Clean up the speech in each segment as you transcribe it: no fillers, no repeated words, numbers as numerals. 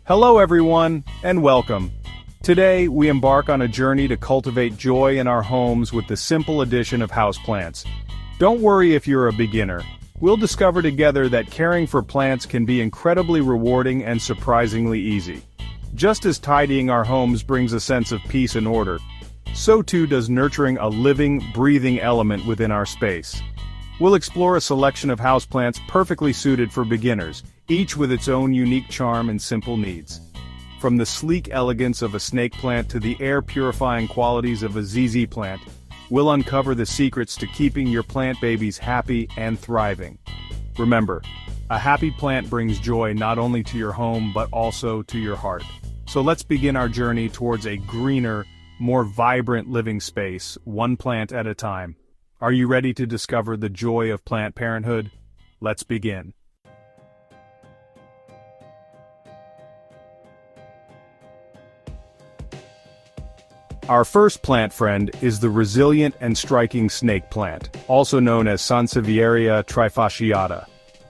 Hello everyone, and welcome. Today, we embark on a journey to cultivate joy in our homes with the simple addition of houseplants. Don't worry if you're a beginner. We'll discover together that caring for plants can be incredibly rewarding and surprisingly easy. Just as tidying our homes brings a sense of peace and order, so too does nurturing a living, breathing element within our space. We'll explore a selection of houseplants perfectly suited for beginners, each with its own unique charm and simple needs. From the sleek elegance of a snake plant to the air-purifying qualities of a ZZ plant, we'll uncover the secrets to keeping your plant babies happy and thriving. Remember, a happy plant brings joy not only to your home but also to your heart. So let's begin our journey towards a greener, more vibrant living space, one plant at a time. Are you ready to discover the joy of plant parenthood? Let's begin. Our first plant friend is the resilient and striking snake plant, also known as Sansevieria trifasciata.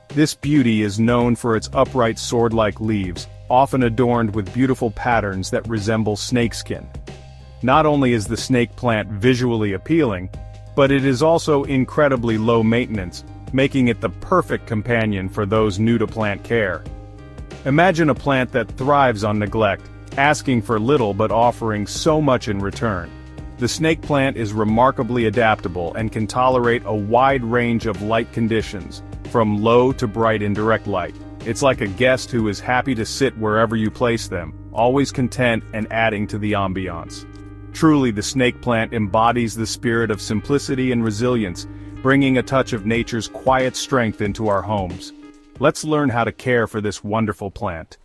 This beauty is known for its upright sword-like leaves, often adorned with beautiful patterns that resemble snakeskin. Not only is the snake plant visually appealing, but it is also incredibly low maintenance, making it the perfect companion for those new to plant care. Imagine a plant that thrives on neglect, asking for little but offering so much in return. The snake plant is remarkably adaptable and can tolerate a wide range of light conditions, from low to bright indirect light. It's like a guest who is happy to sit wherever you place them, always content and adding to the ambiance. Truly, the snake plant embodies the spirit of simplicity and resilience, bringing a touch of nature's quiet strength into our homes. Let's learn how to care for this wonderful plant.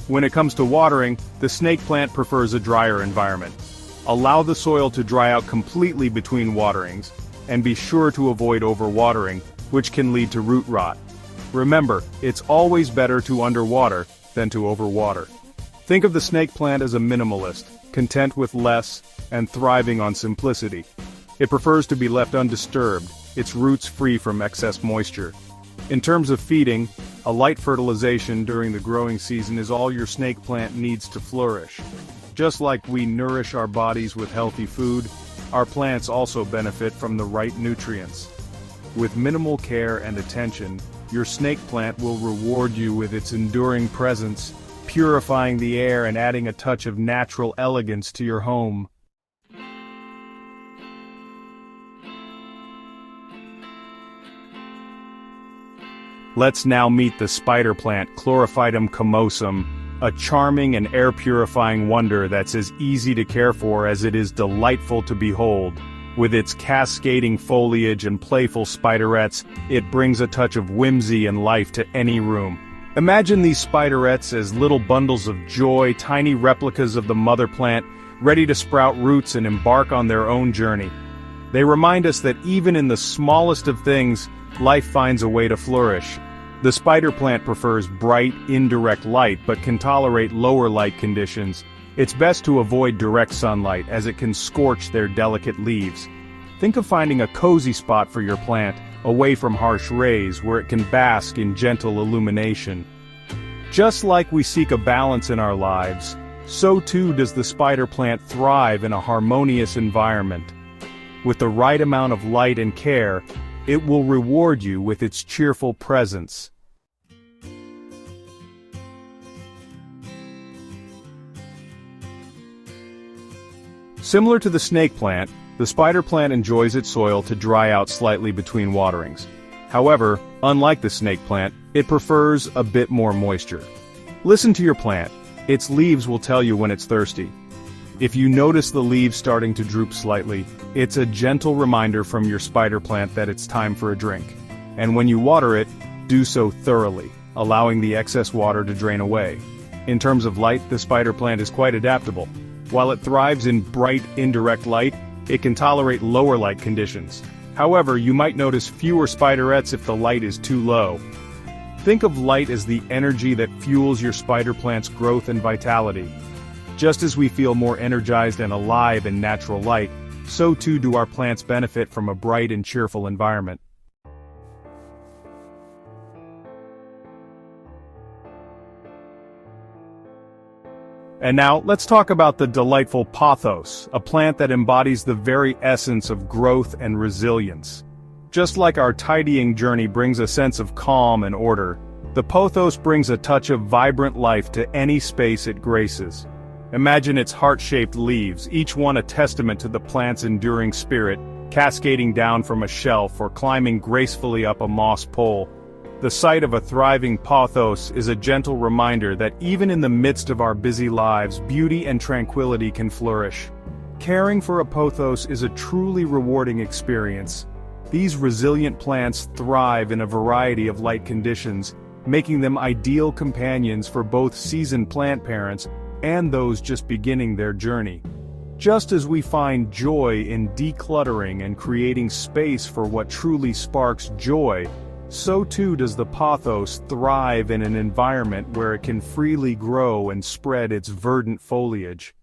When it comes to watering, the snake plant prefers a drier environment. Allow the soil to dry out completely between waterings, and be sure to avoid overwatering, which can lead to root rot. Remember, it's always better to underwater than to overwater. Think of the snake plant as a minimalist, content with less, and thriving on simplicity. It prefers to be left undisturbed, its roots free from excess moisture. In terms of feeding, a light fertilization during the growing season is all your snake plant needs to flourish. Just like we nourish our bodies with healthy food, our plants also benefit from the right nutrients. With minimal care and attention, your snake plant will reward you with its enduring presence, purifying the air and adding a touch of natural elegance to your home. Let's now meet the spider plant Chlorophytum comosum, a charming and air-purifying wonder that's as easy to care for as it is delightful to behold. With its cascading foliage and playful spiderettes, it brings a touch of whimsy and life to any room. Imagine these spiderettes as little bundles of joy, tiny replicas of the mother plant, ready to sprout roots and embark on their own journey. They remind us that even in the smallest of things, life finds a way to flourish. The spider plant prefers bright, indirect light but can tolerate lower light conditions. It's best to avoid direct sunlight as it can scorch their delicate leaves. Think of finding a cozy spot for your plant, away from harsh rays where it can bask in gentle illumination. Just like we seek a balance in our lives, so too does the spider plant thrive in a harmonious environment. With the right amount of light and care, it will reward you with its cheerful presence. Similar to the snake plant, the spider plant enjoys its soil to dry out slightly between waterings. However, unlike the snake plant, it prefers a bit more moisture. Listen to your plant. Its leaves will tell you when it's thirsty. If you notice the leaves starting to droop slightly, it's a gentle reminder from your spider plant that it's time for a drink. And when you water it, do so thoroughly, allowing the excess water to drain away. In terms of light, the spider plant is quite adaptable. While it thrives in bright, indirect light, it can tolerate lower light conditions. However, you might notice fewer spiderettes if the light is too low. Think of light as the energy that fuels your spider plant's growth and vitality. Just as we feel more energized and alive in natural light, so too do our plants benefit from a bright and cheerful environment. And now, let's talk about the delightful pothos, a plant that embodies the very essence of growth and resilience. Just like our tidying journey brings a sense of calm and order, the pothos brings a touch of vibrant life to any space it graces. Imagine its heart-shaped leaves, each one a testament to the plant's enduring spirit, cascading down from a shelf or climbing gracefully up a moss pole. The sight of a thriving pothos is a gentle reminder that even in the midst of our busy lives, beauty and tranquility can flourish. Caring for a pothos is a truly rewarding experience. These resilient plants thrive in a variety of light conditions, making them ideal companions for both seasoned plant parents and those just beginning their journey. Just as we find joy in decluttering and creating space for what truly sparks joy, so too does the pothos thrive in an environment where it can freely grow and spread its verdant foliage.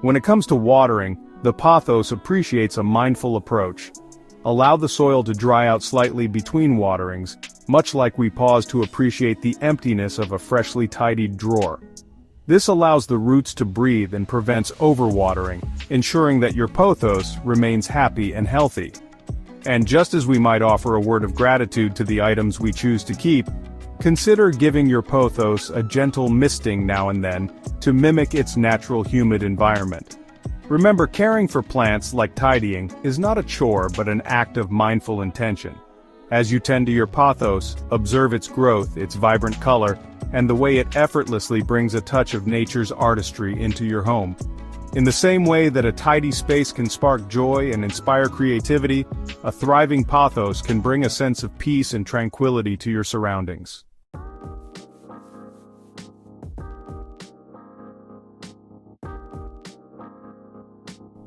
When it comes to watering, the pothos appreciates a mindful approach. Allow the soil to dry out slightly between waterings, much like we pause to appreciate the emptiness of a freshly tidied drawer. This allows the roots to breathe and prevents overwatering, ensuring that your pothos remains happy and healthy. And just as we might offer a word of gratitude to the items we choose to keep, consider giving your pothos a gentle misting now and then to mimic its natural humid environment. Remember, caring for plants, like tidying, is not a chore but an act of mindful intention. As you tend to your pothos, observe its growth, its vibrant color, and the way it effortlessly brings a touch of nature's artistry into your home. In the same way that a tidy space can spark joy and inspire creativity, a thriving pothos can bring a sense of peace and tranquility to your surroundings.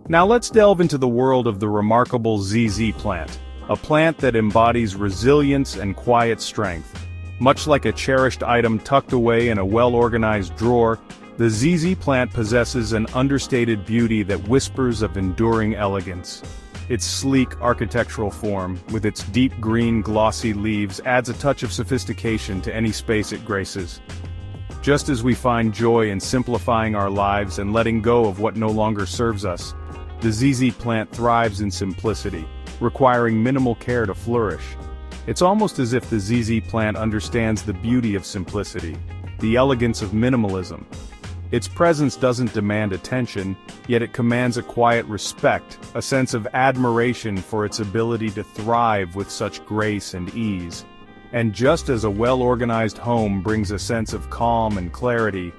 Now let's delve into the world of the remarkable ZZ plant, a plant that embodies resilience and quiet strength. Much like a cherished item tucked away in a well-organized drawer, the ZZ plant possesses an understated beauty that whispers of enduring elegance. Its sleek architectural form, with its deep green glossy leaves, adds a touch of sophistication to any space it graces. Just as we find joy in simplifying our lives and letting go of what no longer serves us, the ZZ plant thrives in simplicity, requiring minimal care to flourish. It's almost as if the ZZ plant understands the beauty of simplicity, the elegance of minimalism. Its presence doesn't demand attention, yet it commands a quiet respect, a sense of admiration for its ability to thrive with such grace and ease. And just as a well-organized home brings a sense of calm and clarity,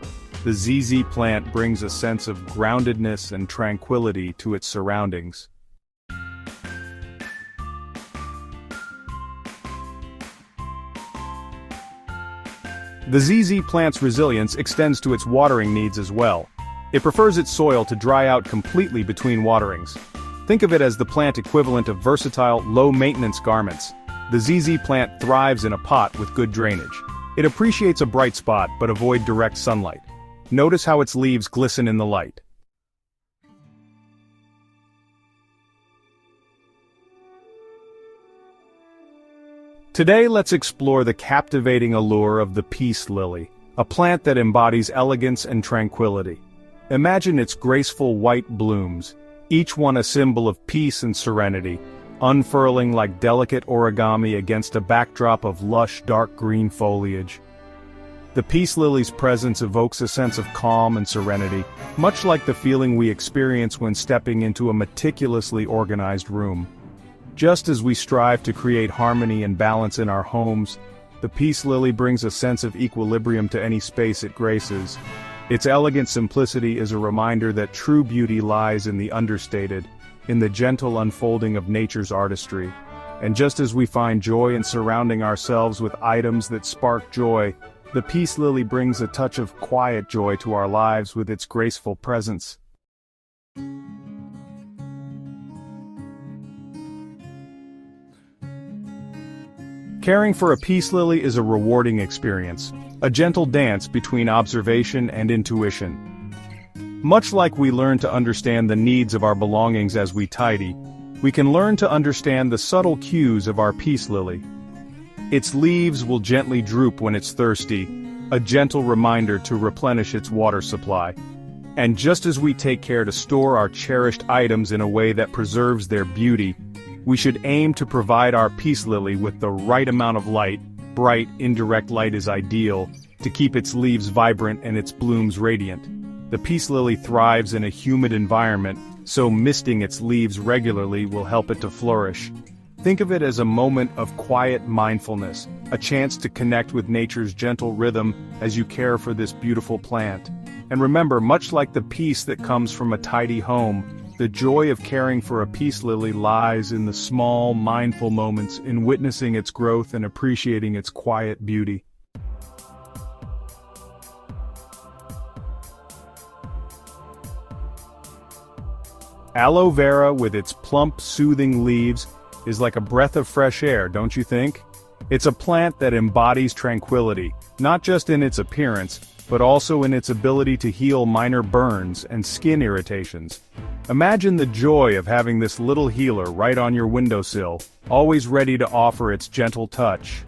the ZZ plant brings a sense of groundedness and tranquility to its surroundings. The ZZ plant's resilience extends to its watering needs as well. It prefers its soil to dry out completely between waterings. Think of it as the plant equivalent of versatile, low-maintenance garments. The ZZ plant thrives in a pot with good drainage. It appreciates a bright spot but avoids direct sunlight. Notice how its leaves glisten in the light. Today let's explore the captivating allure of the peace lily, a plant that embodies elegance and tranquility. Imagine its graceful white blooms, each one a symbol of peace and serenity, unfurling like delicate origami against a backdrop of lush dark green foliage. The peace lily's presence evokes a sense of calm and serenity, much like the feeling we experience when stepping into a meticulously organized room. Just as we strive to create harmony and balance in our homes, the peace lily brings a sense of equilibrium to any space it graces. Its elegant simplicity is a reminder that true beauty lies in the understated, in the gentle unfolding of nature's artistry. And just as we find joy in surrounding ourselves with items that spark joy, the peace lily brings a touch of quiet joy to our lives with its graceful presence. Caring for a peace lily is a rewarding experience, a gentle dance between observation and intuition. Much like we learn to understand the needs of our belongings as we tidy, we can learn to understand the subtle cues of our peace lily. Its leaves will gently droop when it's thirsty, a gentle reminder to replenish its water supply. And just as we take care to store our cherished items in a way that preserves their beauty, we should aim to provide our peace lily with the right amount of light. Bright, indirect light is ideal to keep its leaves vibrant and its blooms radiant. The peace lily thrives in a humid environment, so misting its leaves regularly will help it to flourish. Think of it as a moment of quiet mindfulness, a chance to connect with nature's gentle rhythm as you care for this beautiful plant. And remember, much like the peace that comes from a tidy home, the joy of caring for a peace lily lies in the small, mindful moments, in witnessing its growth and appreciating its quiet beauty. Aloe vera, with its plump, soothing leaves, is like a breath of fresh air, don't you think? It's a plant that embodies tranquility, not just in its appearance, but also in its ability to heal minor burns and skin irritations. Imagine the joy of having this little healer right on your windowsill, always ready to offer its gentle touch.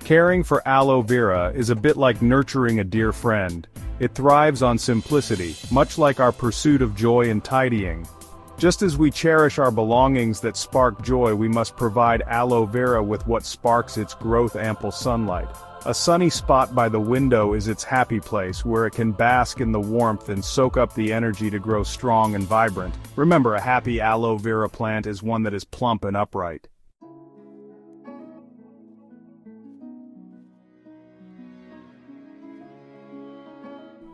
Caring for aloe vera is a bit like nurturing a dear friend. It thrives on simplicity, much like our pursuit of joy and tidying. Just as we cherish our belongings that spark joy, we must provide aloe vera with what sparks its growth: ample sunlight. A sunny spot by the window is its happy place, where it can bask in the warmth and soak up the energy to grow strong and vibrant. Remember, a happy aloe vera plant is one that is plump and upright.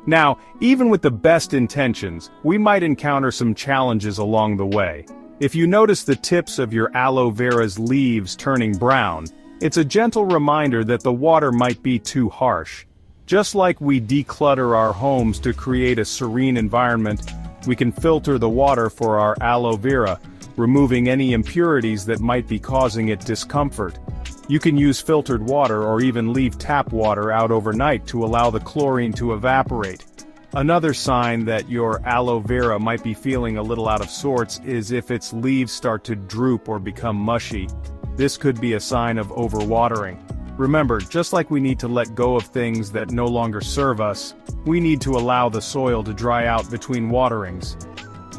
Now, even with the best intentions, we might encounter some challenges along the way. If you notice the tips of your aloe vera's leaves turning brown, it's a gentle reminder that the water might be too harsh. Just like we declutter our homes to create a serene environment, we can filter the water for our aloe vera, removing any impurities that might be causing it discomfort. You can use filtered water or even leave tap water out overnight to allow the chlorine to evaporate. Another sign that your aloe vera might be feeling a little out of sorts is if its leaves start to droop or become mushy. This could be a sign of overwatering. Remember, just like we need to let go of things that no longer serve us, we need to allow the soil to dry out between waterings.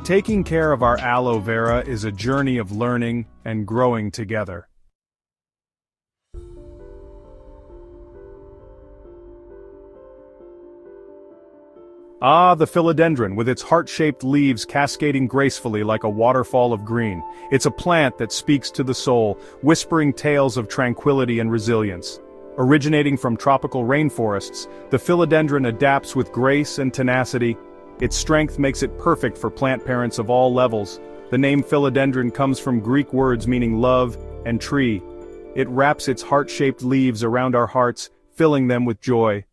Taking care of our aloe vera is a journey of learning and growing together. Ah, the philodendron, with its heart-shaped leaves cascading gracefully like a waterfall of green. It's a plant that speaks to the soul, whispering tales of tranquility and resilience. Originating from tropical rainforests, the philodendron adapts with grace and tenacity. Its strength makes it perfect for plant parents of all levels. The name philodendron comes from Greek words meaning love and tree. It wraps its heart-shaped leaves around our hearts, filling them with joy.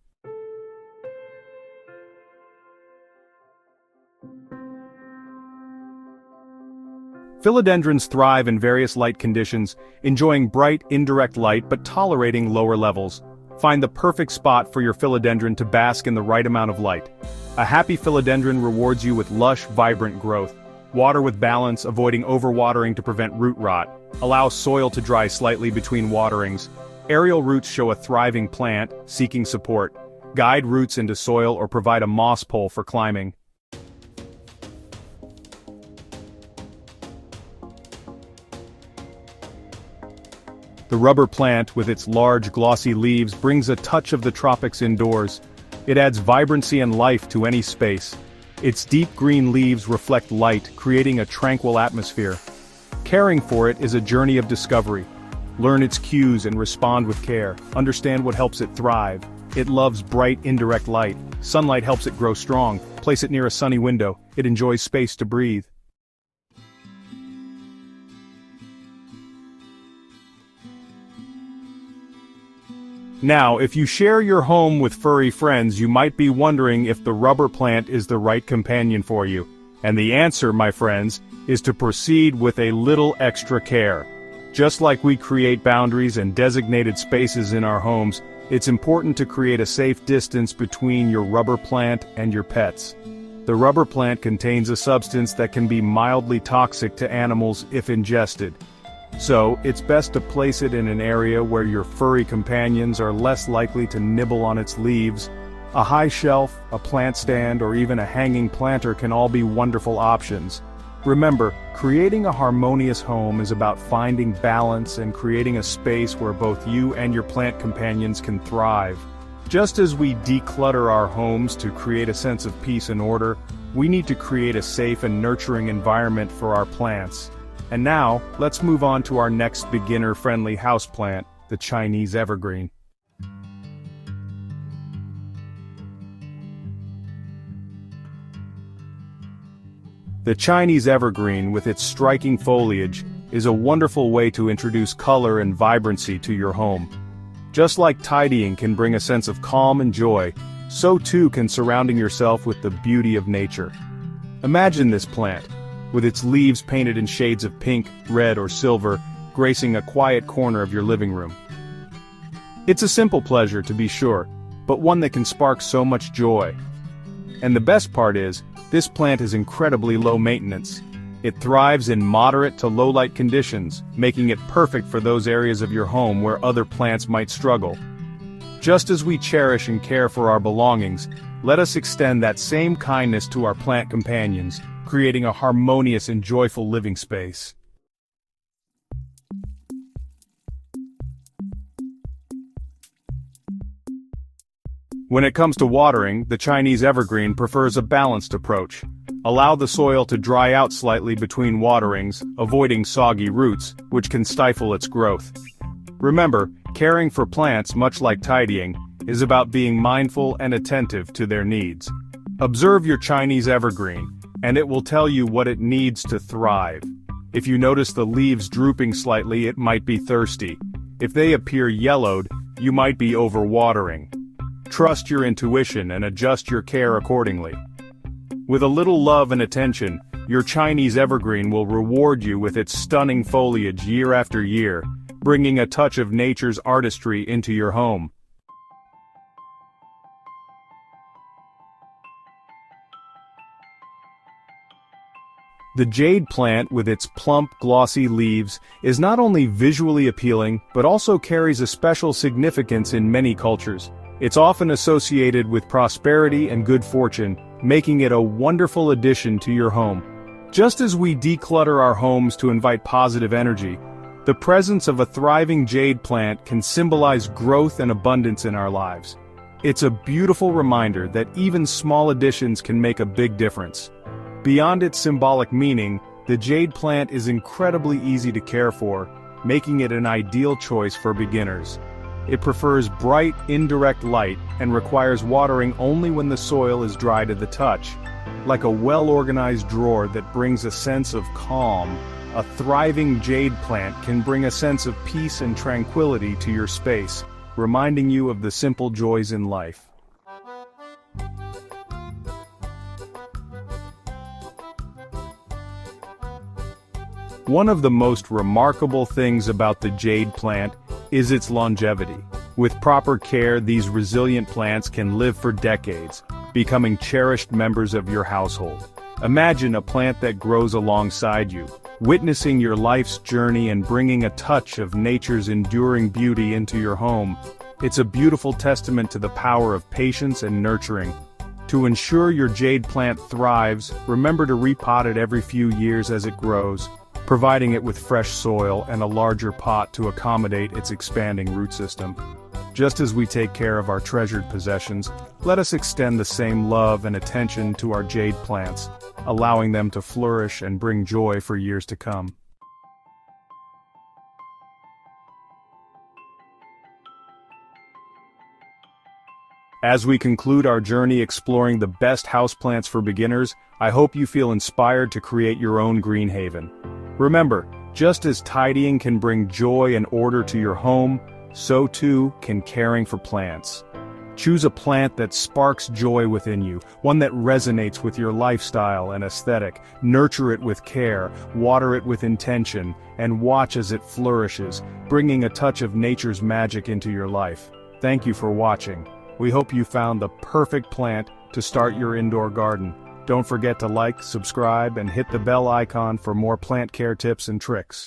Philodendrons thrive in various light conditions, enjoying bright, indirect light but tolerating lower levels. Find the perfect spot for your philodendron to bask in the right amount of light. A happy philodendron rewards you with lush, vibrant growth. Water with balance, avoiding overwatering to prevent root rot. Allow soil to dry slightly between waterings. Aerial roots show a thriving plant, seeking support. Guide roots into soil or provide a moss pole for climbing. The rubber plant, with its large, glossy leaves, brings a touch of the tropics indoors. It adds vibrancy and life to any space. Its deep green leaves reflect light, creating a tranquil atmosphere. Caring for it is a journey of discovery. Learn its cues and respond with care. Understand what helps it thrive. It loves bright, indirect light. Sunlight helps it grow strong. Place it near a sunny window. It enjoys space to breathe. Now, if you share your home with furry friends, you might be wondering if the rubber plant is the right companion for you. And the answer, my friends, is to proceed with a little extra care. Just like we create boundaries and designated spaces in our homes, it's important to create a safe distance between your rubber plant and your pets. The rubber plant contains a substance that can be mildly toxic to animals if ingested. So, it's best to place it in an area where your furry companions are less likely to nibble on its leaves. A high shelf, a plant stand, or even a hanging planter can all be wonderful options. Remember, creating a harmonious home is about finding balance and creating a space where both you and your plant companions can thrive. Just as we declutter our homes to create a sense of peace and order, we need to create a safe and nurturing environment for our plants. And now, let's move on to our next beginner-friendly houseplant, the Chinese evergreen. The Chinese evergreen, with its striking foliage, is a wonderful way to introduce color and vibrancy to your home. Just like tidying can bring a sense of calm and joy, so too can surrounding yourself with the beauty of nature. Imagine this plant, with its leaves painted in shades of pink, red, or silver, gracing a quiet corner of your living room. It's a simple pleasure, to be sure, but one that can spark so much joy. And the best part is, this plant is incredibly low maintenance. It thrives in moderate to low-light conditions, making it perfect for those areas of your home where other plants might struggle. Just as we cherish and care for our belongings, let us extend that same kindness to our plant companions, creating a harmonious and joyful living space. When it comes to watering, the Chinese evergreen prefers a balanced approach. Allow the soil to dry out slightly between waterings, avoiding soggy roots, which can stifle its growth. Remember, caring for plants, much like tidying, is about being mindful and attentive to their needs. Observe your Chinese evergreen, and it will tell you what it needs to thrive. If you notice the leaves drooping slightly, it might be thirsty. If they appear yellowed, you might be overwatering. Trust your intuition and adjust your care accordingly. With a little love and attention, your Chinese evergreen will reward you with its stunning foliage year after year, bringing a touch of nature's artistry into your home. The jade plant, with its plump, glossy leaves, is not only visually appealing, but also carries a special significance in many cultures. It's often associated with prosperity and good fortune, making it a wonderful addition to your home. Just as we declutter our homes to invite positive energy, the presence of a thriving jade plant can symbolize growth and abundance in our lives. It's a beautiful reminder that even small additions can make a big difference. Beyond its symbolic meaning, the jade plant is incredibly easy to care for, making it an ideal choice for beginners. It prefers bright, indirect light and requires watering only when the soil is dry to the touch. Like a well-organized drawer that brings a sense of calm, a thriving jade plant can bring a sense of peace and tranquility to your space, reminding you of the simple joys in life. One of the most remarkable things about the jade plant is its longevity. With proper care, these resilient plants can live for decades, becoming cherished members of your household. Imagine a plant that grows alongside you, witnessing your life's journey and bringing a touch of nature's enduring beauty into your home. It's a beautiful testament to the power of patience and nurturing. To ensure your jade plant thrives, remember to repot it every few years as it grows, providing it with fresh soil and a larger pot to accommodate its expanding root system. Just as we take care of our treasured possessions, let us extend the same love and attention to our jade plants, allowing them to flourish and bring joy for years to come. As we conclude our journey exploring the best houseplants for beginners, I hope you feel inspired to create your own green haven. Remember, just as tidying can bring joy and order to your home, so too can caring for plants. Choose a plant that sparks joy within you, one that resonates with your lifestyle and aesthetic. Nurture it with care, water it with intention, and watch as it flourishes, bringing a touch of nature's magic into your life. Thank you for watching. We hope you found the perfect plant to start your indoor garden. Don't forget to like, subscribe, and hit the bell icon for more plant care tips and tricks.